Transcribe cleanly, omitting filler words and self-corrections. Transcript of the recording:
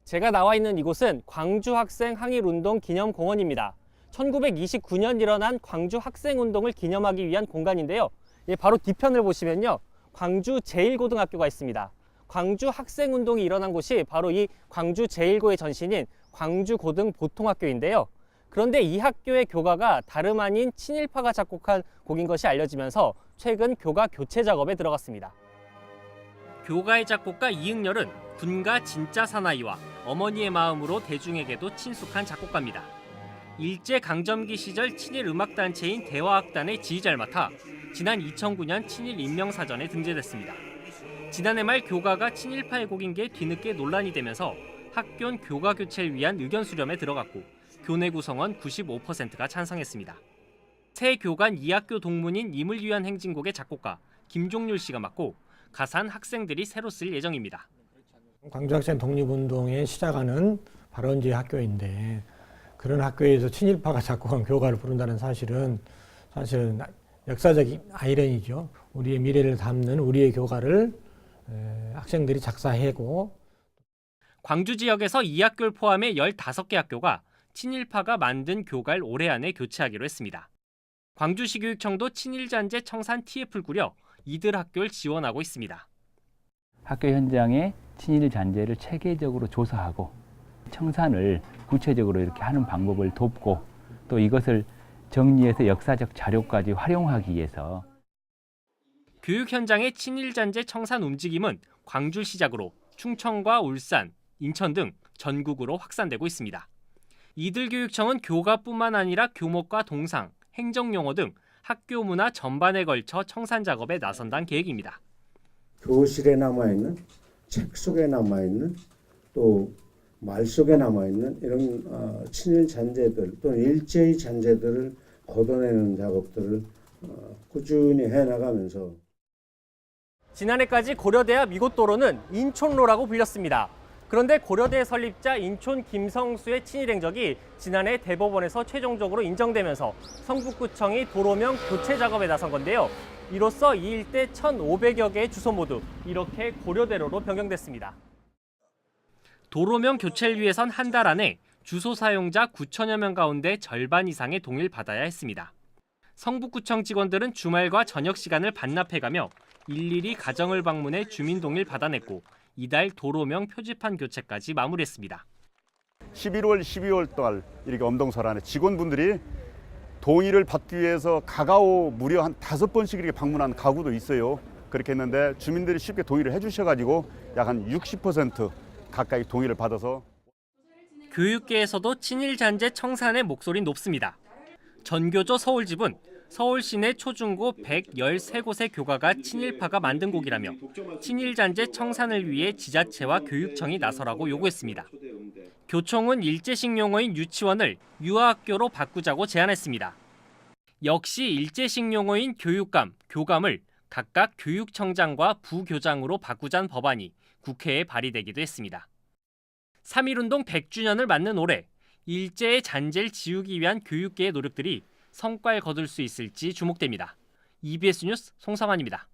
제가 나와 있는 이곳은 광주 학생 항일운동 기념공원입니다. 1929년 일어난 광주 학생운동을 기념하기 위한 공간인데요. 바로 뒤편을 보시면요. 광주 제1고등학교가 있습니다. 광주 학생운동이 일어난 곳이 바로 이 광주 제1고의 전신인 광주고등보통학교인데요. 그런데 이 학교의 교가가 다름 아닌 친일파가 작곡한 곡인 것이 알려지면서 최근 교가 교체 작업에 들어갔습니다. 교가의 작곡가 이응렬은 군가 진짜 사나이와 어머니의 마음으로 대중에게도 친숙한 작곡가입니다. 일제강점기 시절 친일 음악단체인 대화악단의 지휘자를 맡아 지난 2009년 친일 인명사전에 등재됐습니다. 지난해 말 교가가 친일파의 곡인 게 뒤늦게 논란이 되면서 학교는 교가 교체를 위한 의견 수렴에 들어갔고 교내 구성원 95%가 찬성했습니다. 새 교관 이 학교 동문인 임을 위한 행진곡의 작곡가 김종률 씨가 맡고 가사는 학생들이 새로 쓸 예정입니다. 광주학생 독립운동에 시작하는 발원지 학교인데 그런 학교에서 친일파가 작곡한 교가를 부른다는 사실은 역사적 아이러니죠. 우리의 미래를 담는 우리의 교가를 학생들이 작사하고 광주 지역에서 이 학교를 포함해 15개 학교가 친일파가 만든 교가를 올해 안에 교체하기로 했습니다. 광주시교육청도 친일잔재 청산 TF를 꾸려 이들 학교를 지원하고 있습니다. 학교 현장에 친일 잔재를 체계적으로 조사하고 청산을 구체적으로 이렇게 하는 방법을 돕고 또 이것을 정리해서 역사적 자료까지 활용하기 위해서 교육 현장의 친일 잔재 청산 움직임은 광주 시작으로 충청과 울산, 인천 등 전국으로 확산되고 있습니다. 이들 교육청은 교가뿐만 아니라 교목과 동상, 행정용어 등 학교 문화 전반에 걸쳐 청산 작업에 나선다는 계획입니다. 교실에 남아있는, 책 속에 남아있는, 또 말 속에 남아있는 이런 친일 잔재들 또는 일제의 잔재들을 걷어내는 작업들을 꾸준히 해나가면서 지난해까지 고려대와 미곶도로는 인촌로라고 불렸습니다. 그런데 고려대 설립자 인촌 김성수의 친일 행적이 지난해 대법원에서 최종적으로 인정되면서 성북구청이 도로명 교체 작업에 나선 건데요. 이로써 이 일대 1,500여 개의 주소 모두 이렇게 고려대로로 변경됐습니다. 도로명 교체를 위해선 한 달 안에 주소 사용자 9천여 명 가운데 절반 이상의 동의를 받아야 했습니다. 성북구청 직원들은 주말과 저녁 시간을 반납해가며 일일이 가정을 방문해 주민 동의를 받아냈고 이달 도로명 표지판 교체까지 마무리했습니다. 11월, 12월 달 이렇게 엄동설안에 직원분들이 동의를 받기 위해서 가가오 무려 한 5번씩 이렇게 방문한 가구도 있어요. 그렇게 했는데 주민들이 쉽게 동의를 해주셔가지고 약 한 60% 가까이 동의를 받아서 교육계에서도 친일 잔재 청산의 목소리는 높습니다. 전교조 서울집은 서울 시내 초중고 113곳의 교가가 친일파가 만든 곡이라며 친일 잔재 청산을 위해 지자체와 교육청이 나서라고 요구했습니다. 교총은 일제식 용어인 유치원을 유아학교로 바꾸자고 제안했습니다. 역시 일제식 용어인 교육감, 교감을 각각 교육청장과 부교장으로 바꾸자는 법안이 국회에 발의되기도 했습니다. 3.1운동 100주년을 맞는 올해 일제의 잔재를 지우기 위한 교육계의 노력들이 성과를 거둘 수 있을지 주목됩니다. EBS 뉴스 송성환입니다.